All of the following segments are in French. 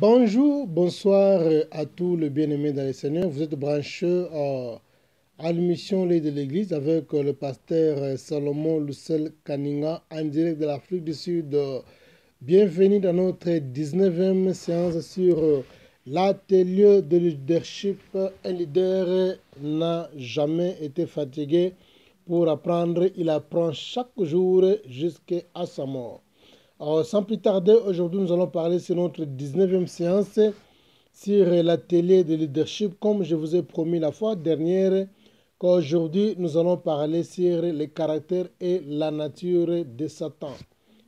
Bonjour, bonsoir à tous les bien-aimés dans le Seigneur. Vous êtes branchés à l'émission Les de l'Église avec le pasteur Salomon Lucel Kaninga en direct de l'Afrique du Sud. Bienvenue dans notre 19e séance sur l'atelier de leadership. Un leader n'a jamais été fatigué pour apprendre. Il apprend chaque jour jusqu'à sa mort. Alors, sans plus tarder, aujourd'hui, nous allons parler sur notre 19e séance sur l'atelier de leadership. Comme je vous ai promis la fois dernière, qu'aujourd'hui, nous allons parler sur les caractères et la nature de Satan.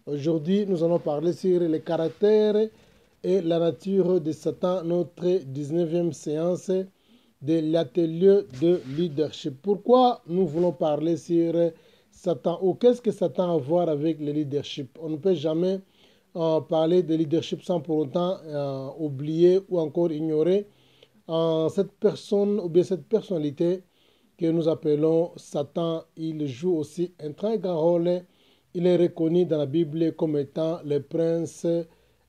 Aujourd'hui, nous allons parler sur les caractères et la nature de Satan, notre 19e séance de l'atelier de leadership. Pourquoi nous voulons parler sur Satan ou qu'est-ce que Satan a à voir avec le leadership? On ne peut jamais parler de leadership sans pour autant oublier ou encore ignorer cette personne ou bien cette personnalité que nous appelons Satan. Il joue aussi un très grand rôle. Il est reconnu dans la Bible comme étant le prince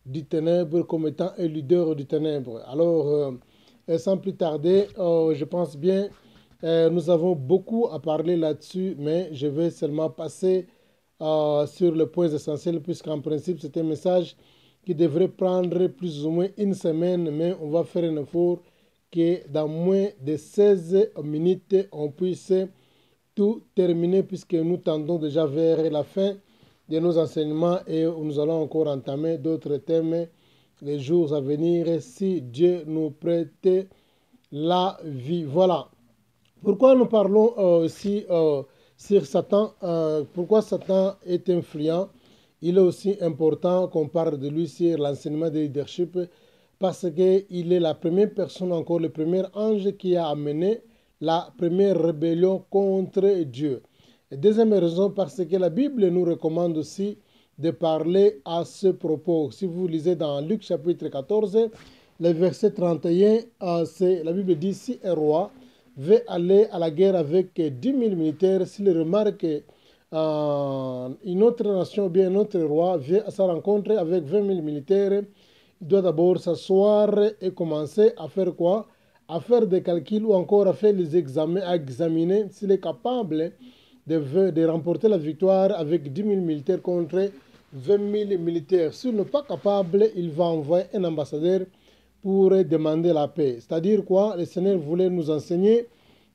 du ténèbre, comme étant un leader du ténèbre. Alors, sans plus tarder, je pense bien, nous avons beaucoup à parler là-dessus, mais je vais seulement passer sur les points essentiels, puisqu'en principe, c'est un message qui devrait prendre plus ou moins une semaine, mais on va faire un effort que dans moins de 16 minutes, on puisse tout terminer, puisque nous tendons déjà vers la fin de nos enseignements et nous allons encore entamer d'autres thèmes les jours à venir si Dieu nous prête la vie. Voilà. Pourquoi nous parlons aussi sur Satan? Pourquoi Satan est influent? Il est aussi important qu'on parle de lui sur l'enseignement de leadership parce qu'il est la première personne, encore le premier ange qui a amené la première rébellion contre Dieu. Et deuxième raison, parce que la Bible nous recommande aussi de parler à ce propos. Si vous lisez dans Luc chapitre 14, le verset 31, la Bible dit, si un roi veut aller à la guerre avec 10 000 militaires, s'il remarque une autre nation ou bien un autre roi vient à sa rencontre avec 20 000 militaires, il doit d'abord s'asseoir et commencer à faire quoi? À faire des calculs ou encore à faire les examens, à examiner s'il est capable de remporter la victoire avec 10 000 militaires contre 20 000 militaires. S'il n'est pas capable, il va envoyer un ambassadeur pour demander la paix. C'est-à-dire quoi? Le Seigneur voulait nous enseigner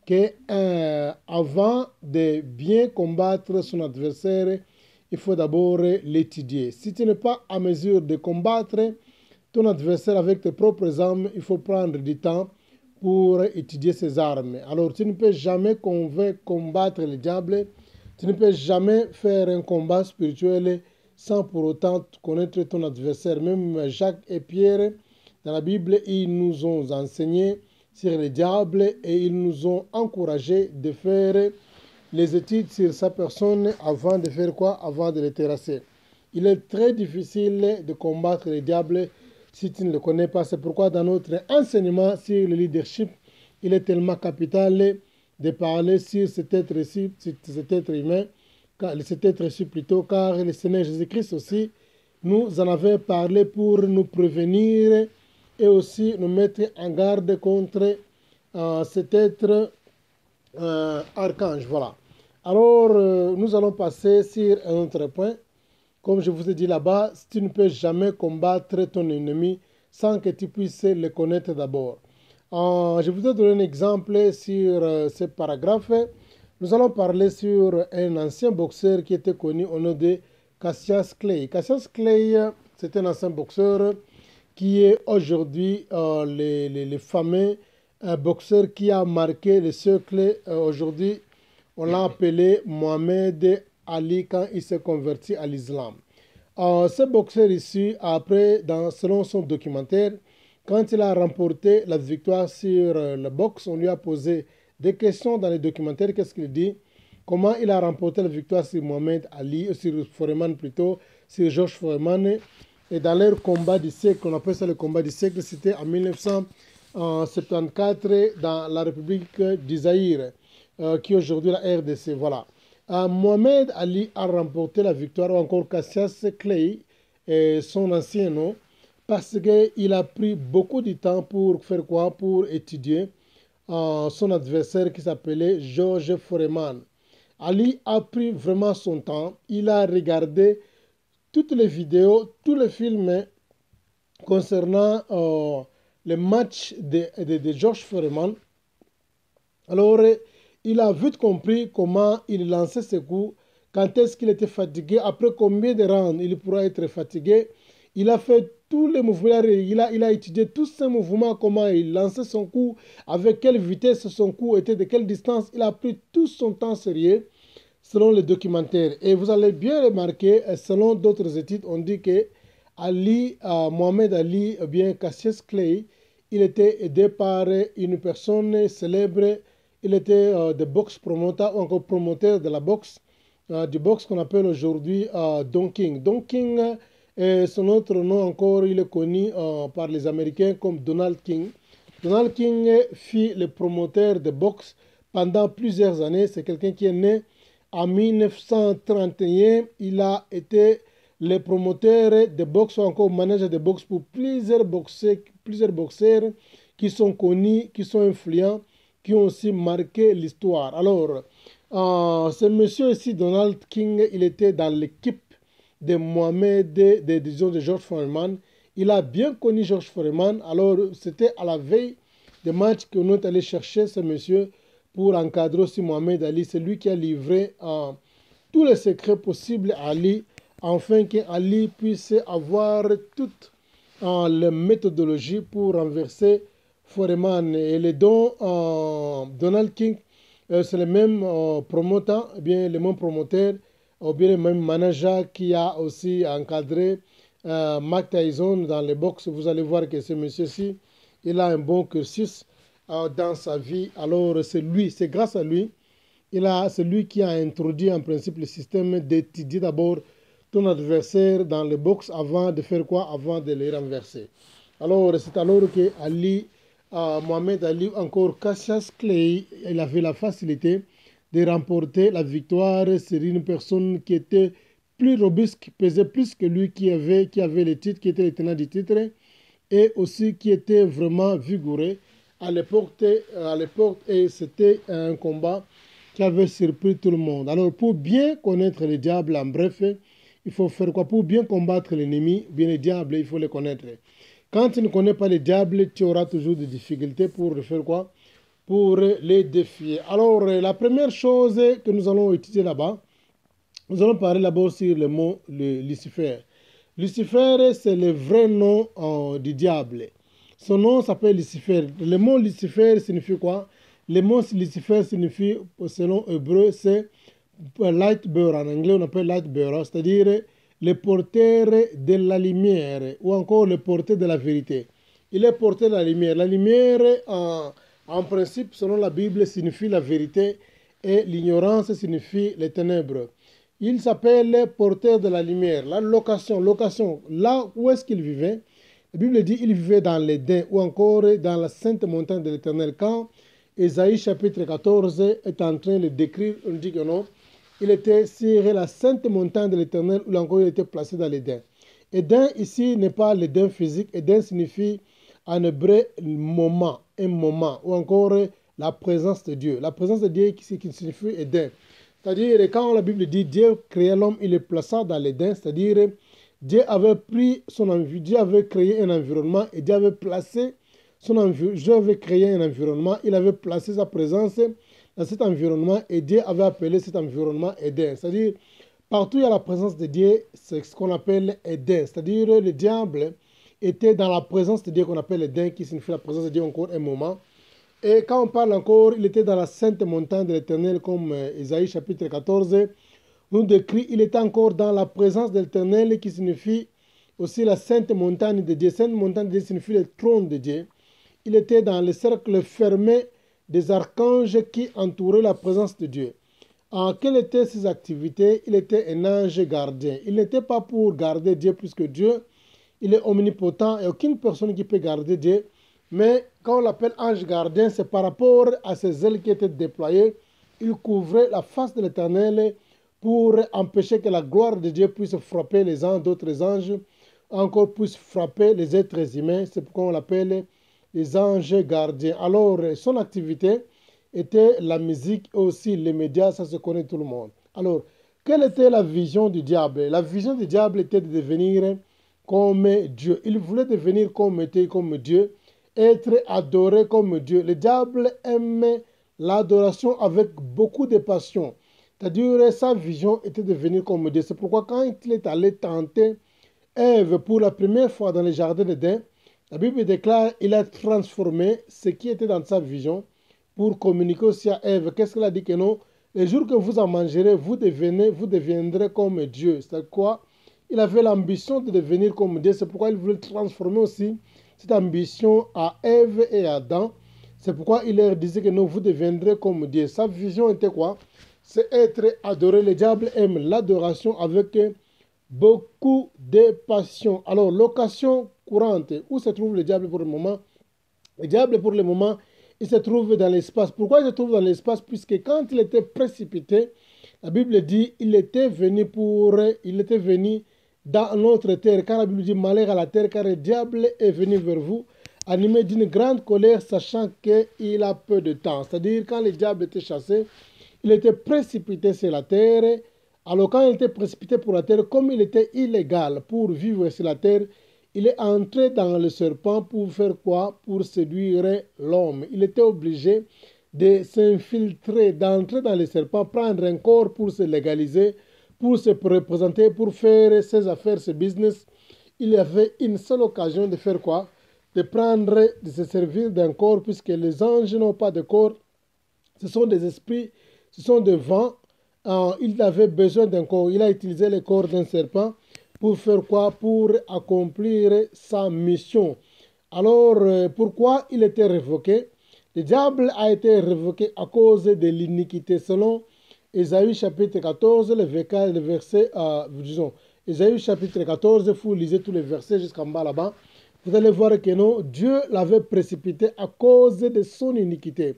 qu'avant de bien combattre son adversaire, il faut d'abord l'étudier. Si tu n'es pas à mesure de combattre ton adversaire avec tes propres armes, il faut prendre du temps pour étudier ses armes. Alors tu ne peux jamais combattre le diable, tu ne peux jamais faire un combat spirituel sans pour autant connaître ton adversaire. Même Jacques et Pierre, dans la Bible, ils nous ont enseigné sur le diable et ils nous ont encouragé de faire les études sur sa personne avant de faire quoi? Avant de le terrasser. Il est très difficile de combattre le diable si tu ne le connais pas. C'est pourquoi dans notre enseignement sur le leadership, il est tellement capital de parler sur cet être-ci, cet être humain, cet être-ci plutôt, car le Seigneur Jésus-Christ aussi nous en avait parlé pour nous prévenir et aussi nous mettre en garde contre cet être archange. Voilà. Alors, nous allons passer sur un autre point. Comme je vous ai dit là-bas, tu ne peux jamais combattre ton ennemi sans que tu puisses le connaître d'abord. Je vous ai donné un exemple sur ce paragraphe. Nous allons parler sur un ancien boxeur qui était connu au nom de Cassius Clay. Cassius Clay, c'est un ancien boxeur qui est aujourd'hui le fameux boxeur qui a marqué le siècle. Aujourd'hui, on l'a appelé Mohamed Ali quand il s'est converti à l'islam. Ce boxeur ici, après, selon son documentaire, quand il a remporté la victoire sur le boxe, on lui a posé des questions dans le documentaire. Qu'est-ce qu'il dit? Comment il a remporté la victoire sur Mohamed Ali, sur Foreman plutôt, sur George Foreman. Et dans leur combat du siècle, on appelle ça le combat du siècle, c'était en 1974 dans la République du Zaïre, qui est aujourd'hui la RDC. Voilà. Mohamed Ali a remporté la victoire, ou encore Cassius Clay, son ancien nom, parce qu'il a pris beaucoup de temps pour faire quoi? Pour étudier son adversaire qui s'appelait George Foreman. Ali a pris vraiment son temps. Il a regardé toutes les vidéos, tous les films concernant les matchs de George Foreman. Alors, il a vite compris comment il lançait ses coups, quand est-ce qu'il était fatigué, après combien de rounds il pourra être fatigué. Il a fait tous les mouvements, il a étudié tous ces mouvements, comment il lançait son coup, avec quelle vitesse son coup était, de quelle distance. Il a pris tout son temps sérieux selon les documentaires. Et vous allez bien remarquer, selon d'autres études, on dit que Mohamed Ali, bien Cassius Clay, il était aidé par une personne célèbre. Il était de boxe promoteur ou encore promoteur de la boxe, du boxe qu'on appelle aujourd'hui Don King. Don King, son autre nom encore, il est connu par les Américains comme Donald King. Donald King fut le promoteur de boxe pendant plusieurs années. C'est quelqu'un qui est né en 1931. Il a été le promoteur de boxe ou encore manager de boxe pour plusieurs boxeurs qui sont connus, qui sont influents, qui ont aussi marqué l'histoire. Alors, ce monsieur ici, Donald King, il était dans l'équipe de Mohamed, de George Foreman. Il a bien connu George Foreman. Alors, c'était à la veille des matchs qu'on est allé chercher ce monsieur pour encadrer aussi Mohamed Ali. C'est lui qui a livré tous les secrets possibles à Ali, afin qu'Ali puisse avoir toute la méthodologie pour renverser Foreman. Et les dons, Donald King, c'est le même promoteur, bien le même promoteur, ou bien le même manager qui a aussi encadré Mike Tyson dans les box. Vous allez voir que ce monsieur-ci, il a un bon cursus dans sa vie. Alors c'est lui, c'est grâce à lui, c'est lui qui a introduit en principe le système d'étudier d'abord ton adversaire dans le box avant de faire quoi? Avant de les renverser. Alors c'est alors que Mohamed Ali, encore Cassius Clay, il avait la facilité de remporter la victoire sur une personne qui était plus robuste, qui pesait plus que lui, qui avait le titre, qui était le tenant du titre, et aussi qui était vraiment vigoureux à l'époque, et c'était un combat qui avait surpris tout le monde. Alors, pour bien connaître le diable, en bref, il faut faire quoi? Pour bien combattre l'ennemi, bien le diable, il faut le connaître. Quand tu ne connais pas le diable, tu auras toujours des difficultés pour faire quoi? Pour les défier. Alors, la première chose que nous allons étudier là-bas, nous allons parler d'abord sur le mot Lucifer. Lucifer, c'est le vrai nom du diable. Son nom s'appelle Lucifer. Le mot Lucifer signifie quoi? Le mot Lucifer signifie, selon hébreu, c'est light bearer. En anglais, on appelle light bearer, c'est-à-dire le porteur de la lumière ou encore le porteur de la vérité. Il est porteur de la lumière. La lumière, en principe, selon la Bible, signifie la vérité et l'ignorance signifie les ténèbres. Il s'appelle porteur de la lumière. La location, là où est-ce qu'il vivait? La Bible dit qu'il vivait dans l'Éden ou encore dans la sainte montagne de l'Éternel. Quand Ésaïe chapitre 14 est en train de décrire, on dit que non, il était sur la sainte montagne de l'Éternel ou encore il était placé dans l'Éden. Éden ici n'est pas l'Éden physique. Éden signifie en hébreu moment, un moment, ou encore la présence de Dieu. La présence de Dieu qui signifie Éden. C'est-à-dire, quand la Bible dit Dieu créa l'homme, il le plaça dans l'Éden, c'est-à-dire Dieu avait Dieu avait créé un environnement et Dieu avait placé Dieu avait créé un environnement, il avait placé sa présence dans cet environnement et Dieu avait appelé cet environnement Éden. C'est-à-dire, partout où il y a la présence de Dieu, c'est ce qu'on appelle Éden. C'est-à-dire, le diable était dans la présence de Dieu qu'on appelle Éden, qui signifie la présence de Dieu encore un moment. Et quand on parle encore, il était dans la sainte montagne de l'Éternel, comme Ésaïe chapitre 14 nous décrit, il était encore dans la présence de l'Éternel, qui signifie aussi la sainte montagne de Dieu. Sainte montagne de Dieu signifie le trône de Dieu. Il était dans le cercle fermé des archanges qui entouraient la présence de Dieu. Quelles étaient ses activités? Il était un ange gardien. Il n'était pas pour garder Dieu plus que Dieu. Il est omnipotent et aucune personne qui peut garder Dieu. Mais quand on l'appelle ange gardien, c'est par rapport à ses ailes qui étaient déployées. Il couvrait la face de l'Éternel pour empêcher que la gloire de Dieu puisse frapper les anges, d'autres anges, encore puisse frapper les êtres humains. C'est pourquoi on l'appelle les anges gardiens. Alors, son activité était la musique et aussi les médias, ça se connaît tout le monde. Alors, quelle était la vision du diable? La vision du diable était de devenir comme Dieu. Il voulait devenir comme Dieu, être adoré comme Dieu. Le diable aime l'adoration avec beaucoup de passion. C'est-à-dire, sa vision était de devenir comme Dieu. C'est pourquoi quand il est allé tenter Ève pour la première fois dans le jardin d'Éden, la Bible déclare qu'il a transformé ce qui était dans sa vision pour communiquer aussi à Ève. Qu'est-ce qu'elle a dit que non? Le jour que vous en mangerez, vous deviendrez comme Dieu. C'est quoi? Il avait l'ambition de devenir comme Dieu. C'est pourquoi il voulait transformer aussi cette ambition à Ève et à Adam. C'est pourquoi il leur disait que non, vous deviendrez comme Dieu. Sa vision était quoi? C'est être adoré. Le diable aime l'adoration avec beaucoup de passion. Alors, l'occasion courante, où se trouve le diable pour le moment? Le diable, pour le moment, il se trouve dans l'espace. Pourquoi il se trouve dans l'espace? Puisque quand il était précipité, la Bible dit, il était venu dans notre terre. Quand la Bible dit malheur à la terre, car le diable est venu vers vous, animé d'une grande colère, sachant qu'il a peu de temps. C'est-à-dire, quand le diable était chassé, il était précipité sur la terre. Alors quand il était précipité pour la terre, comme il était illégal pour vivre sur la terre, il est entré dans le serpent pour faire quoi? Pour séduire l'homme. Il était obligé de s'infiltrer, d'entrer dans le serpent, prendre un corps pour se légaliser, pour se représenter, pour faire ses affaires, ses business. Il avait une seule occasion de faire quoi? De prendre, de se servir d'un corps, puisque les anges n'ont pas de corps. Ce sont des esprits, ce sont des vents. Il avait besoin d'un corps. Il a utilisé le corps d'un serpent pour faire quoi? Pour accomplir sa mission. Alors, pourquoi il était révoqué? Le diable a été révoqué à cause de l'iniquité. Selon Ésaïe chapitre 14, le verset, disons, Ésaïe chapitre 14, vous lisez tous les versets jusqu'en bas là-bas. Vous allez voir que non, Dieu l'avait précipité à cause de son iniquité.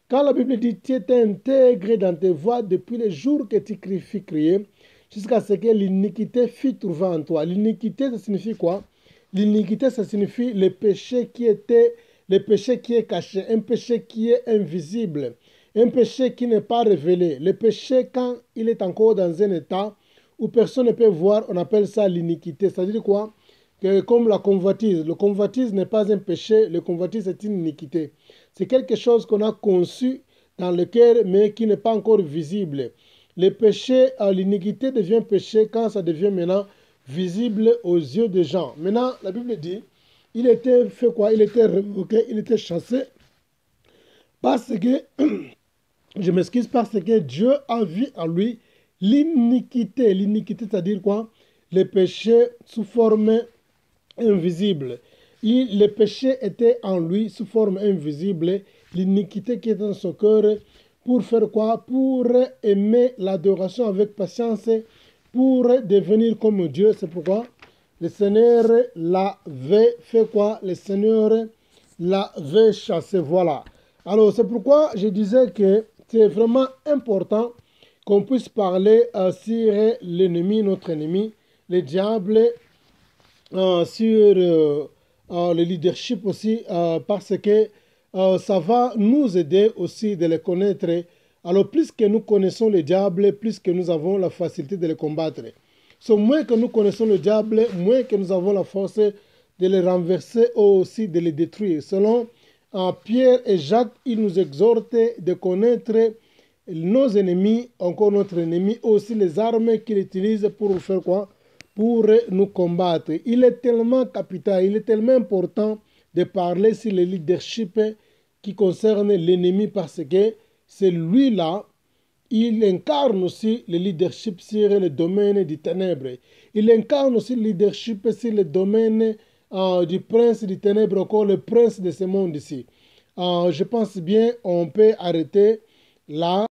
Quand la Bible dit, tu es intégré dans tes voies depuis le jour que tu fis crier, jusqu'à ce que l'iniquité fût trouvée en toi. L'iniquité, ça signifie quoi? L'iniquité, ça signifie le péché qui est caché, un péché qui est invisible, un péché qui n'est pas révélé. Le péché, quand il est encore dans un état où personne ne peut voir, on appelle ça l'iniquité. C'est-à-dire quoi? Que comme la convoitise. Le convoitise n'est pas un péché, le convoitise est une iniquité. C'est quelque chose qu'on a conçu dans le cœur, mais qui n'est pas encore visible. Le péché, l'iniquité devient péché quand ça devient maintenant visible aux yeux des gens. Maintenant, la Bible dit, il était fait quoi? Il était révoqué, il était chassé parce que, je m'excuse, parce que Dieu a vu en lui l'iniquité. L'iniquité, c'est-à-dire quoi? Le péché sous forme invisible. Le péché était en lui sous forme invisible, l'iniquité qui était dans son cœur, pour faire quoi? Pour aimer l'adoration avec patience, pour devenir comme Dieu. C'est pourquoi le Seigneur l'avait fait quoi? Le Seigneur l'avait chassé. Voilà. Alors c'est pourquoi je disais que c'est vraiment important qu'on puisse parler sur l'ennemi, notre ennemi, le diable, sur le leadership aussi, parce que ça va nous aider aussi de les connaître. Alors plus que nous connaissons le diable, plus que nous avons la facilité de le combattre. Moins que nous connaissons le diable, moins que nous avons la force de le renverser ou aussi de le détruire. Selon Pierre et Jacques, ils nous exhortent de connaître nos ennemis, encore notre ennemi, aussi les armes qu'il utilise pour faire quoi? Pour nous combattre. Il est tellement capital, il est tellement important de parler sur le leadership qui concerne l'ennemi, parce que c'est lui-là, il incarne aussi le leadership sur le domaine du ténèbre. Il incarne aussi le leadership sur le domaine du prince du ténèbre, encore le prince de ce monde ici. Je pense bien on peut arrêter là.